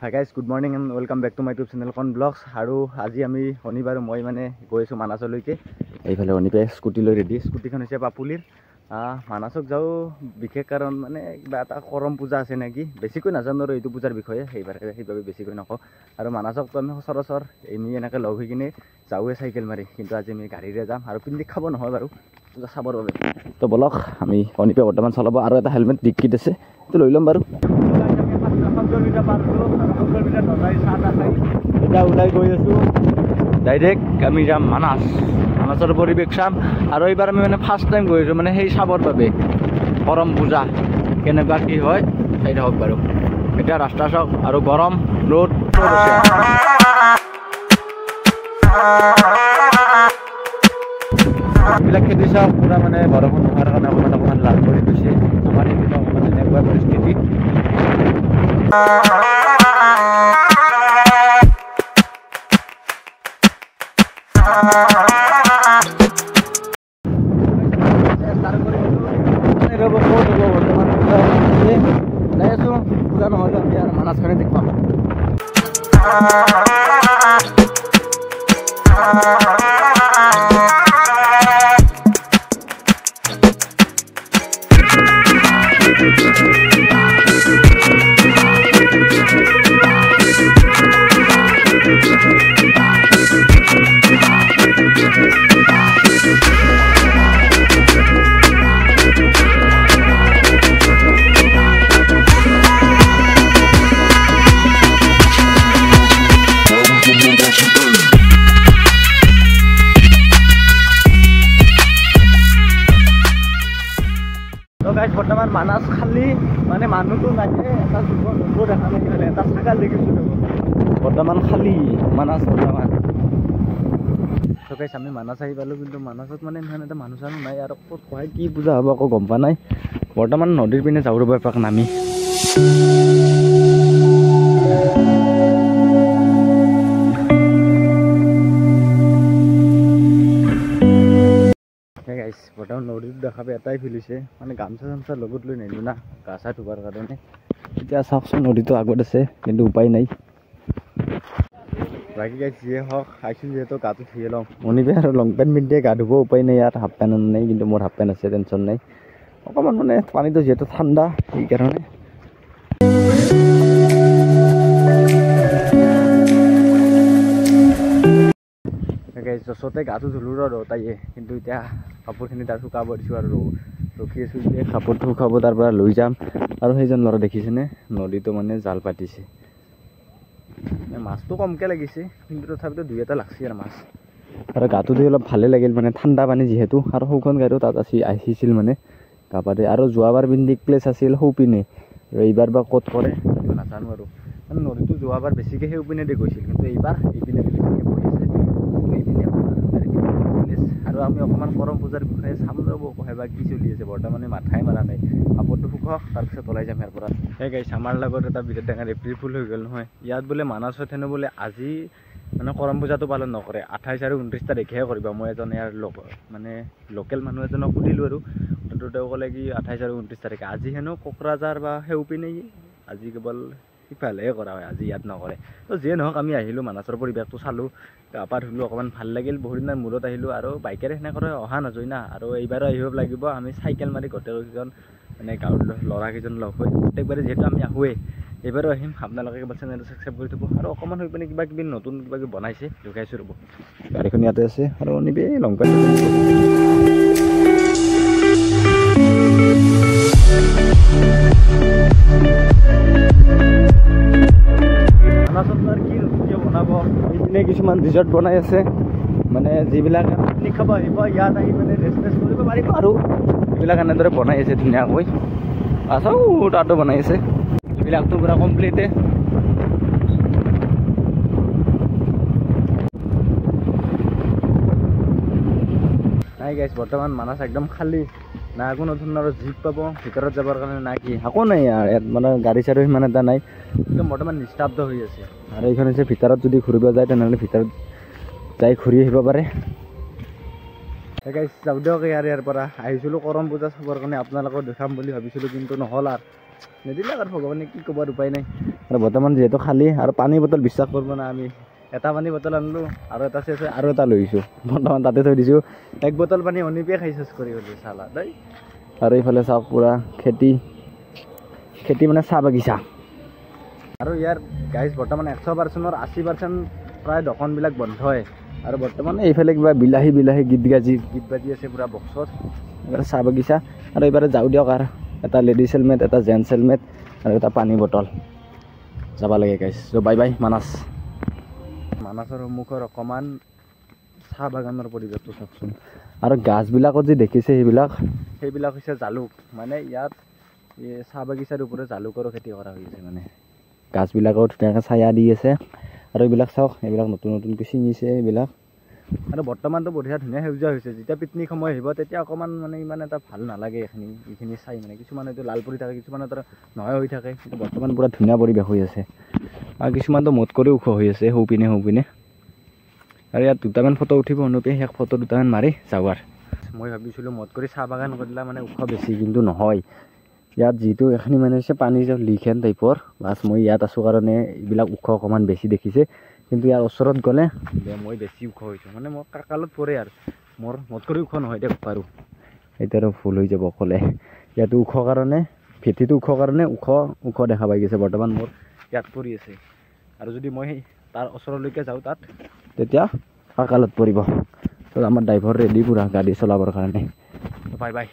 Hi guys, good morning and welcome back to my YouTube channel Kon Vlogs. আৰু আজি আমি শনিবাৰ মই মানে গৈ আছো মানাসলৈকে এইফালে অনিপে স্কুটি লৈ ৰেডি স্কুটিখন হৈছে পাপুলিৰ মানাসক যাও বিশেষ কাৰণ মানে কিবা এটা কৰম পূজা আছে নেকি বেছিকৈ নাজানো আৰু এইটো পূজাৰ বিষয়ে সেইবাবে বেছিকৈ নকওঁ আৰু মানাসক তো আমি সচৰাচৰ এমি এনেকৈ লগ হৈ কিনে যাওঁৱে চাইকেল মাৰি কিন্তু আজি আমি গাড়ীৰে যাম আৰু পিকনিক খাব নহয় বাৰু পূজা চাবৰ বাবে তো বলক আমি অনিপে বৰ্তমান চলাব আৰু এটা হেলমেট ডিক্কিত আছে তো লৈ ল'ম বাৰু এতিয়া ওলাই গৈ আছো ডাইৰেক্ট আমি যাম মানাসৰ পৰিৱেশ চাম আৰু এইবাৰ আমি মানে ফাৰ্ষ্ট টাইম গৈ আছো মানে সেই চাবৰ বাবে কৰম পূজা কেনেকুৱা কি হয় চাই থাকক বাৰু এতিয়া ৰাস্তা চাওক আৰু গৰম ৰ'দ এইবিলাক খেতি চাওক পুৰা মানে বৰষুণ নোহোৱাৰ কাৰণে অকণমান লাভ কৰি গৈছে আমাৰ এইপিনে অকণমান এনেকুৱা পৰিস্থিতি পূজা নহ'লে আমি আৰু মানাসখনে দেখুৱাম বৰ্তমান মানাস খালি মানে মানুহটো নাহে এটা জীৱ দেখা নাই এটা ছাগাল দেখিছোঁ বৰ্তমান খালি মানাস বৰ্তমান গাইছ আমি মানাস আহি পালোঁ কিন্তু মানাসত মানে ইমান এটা মানুহ চানুহ নাই আৰু ক'ত কয় কি পূজা হ'ব আকৌ গম পোৱা নাই বৰ্তমান নদীৰ পিনে যাওঁ ৰ'ব এপাক নামি বৰ্তমান নদীত দেখা পাই এটাই ফিল হৈছে মানে গামছা চামছা লগত লৈ নিলোঁ না গা চা ধুবৰ কাৰণে এতিয়া চাওকচোন নদীটো আগত আছে কিন্তু উপায় নাই বাকী গাইছ যিয়ে হওক খাইছোঁ যিহেতু গাটো ধুয়ে লওঁ অনিপে আৰু লং পেণ্ট পিন্ধিয়ে গা ধুব উপায় নাই ইয়াত হাফ পেণ্ট নাই কিন্তু মোৰ হাফ পেণ্ট আছে টেনশ্যন নাই অকণমান মানে পানীটো যিহেতু ঠাণ্ডা সেইকাৰণে যচতে গাটো ধুলোঁ ৰ তাইয়ে কিন্তু এতিয়া কাপোৰখিনি তাৰ শুকাব দিছোঁ আৰু ৰখি আছোঁ যে কাপোৰটো শুকাব তাৰ পৰা লৈ যাম আৰু সেইজন ল'ৰা দেখিছেনে নদীটো মানে জাল পাতিছে মাছটো কমকৈ লাগিছে কিন্তু তথাপিতো দুই এটা লাগছে আৰু মাছ আৰু গাটো ধুই অলপ ভালেই লাগিল মানে ঠাণ্ডা পানী যিহেতু আৰু সৌখন গাড়ীও তাত আহিছিল মানে গা পাতে আৰু যোৱাবাৰ পিকনিক প্লেচ আছিল সৌপিনে আৰু এইবাৰ বা ক'ত কৰে নাজানো আৰু মানে নদীটো যোৱাবাৰ বেছিকৈ সেইপিনেদি গৈছিল কিন্তু এইবাৰ এইপিনে বেছিকৈ বহি আছে এইপিনে আৰু আমি অকণমান কৰম পূজাৰ বিষয়ে চাম ৰ'ব কয় বা কি চলি আছে বৰ্তমানে মাথাই মাৰা নাই কাপোৰটো শুকাওক তাৰপিছত ওলাই যাম ইয়াৰ পৰা সেই গাইছ আমাৰ লগত এটা বিৰাট ডাঙৰ এপ্ৰিল ফুল হৈ গ'ল নহয় ইয়াত বোলে মানাসত হেনো বোলে আজি মানে কৰম পূজাটো পালন নকৰে 28 আৰু 29 তাৰিখেহে কৰিব মই এজন ইয়াৰ মানে লোকেল মানুহ এজনক সুধিলোঁ আৰু তেওঁ ক'লে কি 28 আৰু 29 তাৰিখে আজি হেনো কোকৰাঝাৰ বা সেউপিনে আজি কেৱল সিফালেহে কৰা হয় আজি ইয়াত নকৰে তো যিয়ে নহওক আমি আহিলোঁ মানাসৰ পৰিৱেশটো চালোঁ গা পা ধুলোঁ অকণমান ভাল লাগিল বহুত দিনৰ মূৰত আহিলোঁ আৰু বাইকেৰে সেনেকৈ অহা নাযায় না আৰু এইবাৰো আহিব লাগিব আমি চাইকেল মাৰি গোটেইকেইজন মানে গাঁৱৰ ল'ৰাকেইজন লগ হৈ প্ৰত্যেকবাৰে যিহেতু আমি আহোঁৱেই এইবাৰো আহিম আপোনালোকে কেৱল চেনেলটো ছাবস্ক্ৰাইব কৰি থ'ব আৰু অকণমান হৈ পিনে কিবা কিবি নতুন কিবা কিবি বনাইছে দেখুৱাইছোঁ ৰ'ব গাড়ীখন ইয়াতে আছে আৰু নিবি লং পেণ্ট বনাব এইপিনে কিছুমান ৰিজৰ্ট বনাই আছে মানে যিবিলাক পিকনিক খাব আহিব ইয়াত আহি মানে ৰেষ্ট কৰিব পাৰিব আৰু এইবিলাক এনেদৰে বনাই আছে ধুনীয়াকৈ আছাও তাতো বনাই আছে এইবিলাকতো পূৰা কমপ্লিটে নাই গাইছ বৰ্তমান মানাস একদম খালী না কোনো ধৰণৰ জীপ পাব ভিতৰত যাবৰ কাৰণে না কি একো নাই ইয়াত মানে গাড়ী চাড়ী সিমান এটা নাই একদম বৰ্তমান নিস্তব্ধ হৈ আছে আৰু এইখন হৈছে ভিতৰত যদি ঘূৰিব যায় তেনেহ'লে ভিতৰত যাই ঘূৰি আহিব পাৰে গাইছ যাওঁ দিয়ক ইয়াৰ পৰা আহিছিলোঁ কৰম পূজা চাবৰ কাৰণে আপোনালোকক দেখাম বুলি ভাবিছিলোঁ কিন্তু নহ'ল আৰু নিদিলে আৰু ভগৱানে কি ক'ব উপায় নাই আৰু বৰ্তমান যিহেতু খালী আৰু পানী বটল বিশ্বাস কৰিব না আমি এটা পানী বটল আনিলোঁ আৰু এটা আছে আৰু এটা লৈ আহিছোঁ বৰ্তমান তাতে থৈ দিছোঁ এক বটল পানী অনিপিয়ে খাই চেচ কৰি গ'লোঁ চালা দেই আৰু এইফালে চাওক পূৰা খেতি মানে চাহ বাগিচা আৰু ইয়াৰ গাইজ বৰ্তমান 100%ৰ 80% প্ৰায় দোকানবিলাক বন্ধ হয় আৰু বৰ্তমান এইফালে কিবা বিলাহী গীত বাজি আছে পূৰা বক্সত এইবাৰ চাহ বাগিচা আৰু এইবাৰে যাওঁ দিয়ক আৰু এটা লেডিজ হেলমেট এটা জেণ্টছ হেলমেট আৰু এটা পানী বটল যাব লাগে গাইজ চ' বাই বাই মানাছৰ সন্মুখৰ অকণমান চাহ বাগানৰ পৰিৱেশটো চাওকচোন আৰু গাছবিলাকত যি দেখিছে সেইবিলাক হৈছে জালুক মানে ইয়াত চাহ বাগিচাৰ ওপৰত জালুকৰো খেতি কৰা হৈছে মানে গাছবিলাকত ধুনীয়াকৈ ছায়া দি আছে আৰু এইবিলাক চাওক এইবিলাক নতুনকৈ ছিঙিছে এইবিলাক আৰু বৰ্তমানটো বঢ়িয়া ধুনীয়া সেউজীয়া হৈছে যেতিয়া পিকনিক সময় আহিব তেতিয়া অকণমান মানে ইমান এটা ভাল নালাগে এইখিনি চাই মানে কিছুমানেতো লাল পৰি থাকে কিছুমানে নহয় হৈ থাকে কিন্তু বৰ্তমান পূৰা ধুনীয়া পৰিৱেশ হৈ আছে আৰু কিছুমানটো মোত কৰি ওখ হৈ আছে সৌপিনে আৰু ইয়াত দুটামান ফটো উঠিব অনুপে শেষ ফটো দুটামান মাৰি যাওঁ আৰু মই ভাবিছিলোঁ মোত কৰি চাহ বাগান কৰিলে মানে ওখ বেছি কিন্তু নহয় ইয়াত যিটো এখিনি মানে হৈছে পানী যে লিখেন টাইপৰ বাছ মই ইয়াত আছোঁ কাৰণে এইবিলাক ওখ অকণমান বেছি দেখিছে কিন্তু ইয়াৰ ওচৰত গ'লে মই বেছি ওখ হৈছোঁ মানে মোৰ কাকালত পৰে আৰু মোৰ মোত কৰি ওখ নহয় দিয়ক পাৰোঁ এতিয়া ভুল হৈ যাব অকলে ইয়াতো ওখ কাৰণে ভেটিটো ওখ কাৰণে ওখ দেখা পাই গৈছে বৰ্তমান মোৰ ইয়াত পৰি আছে আৰু যদি মই তাৰ ওচৰলৈকে যাওঁ তাত তেতিয়া কাকালত পৰিব ত' আমাৰ ড্ৰাইভাৰ ৰেডি পূৰা গাড়ী চলাবৰ কাৰণে বাই বাই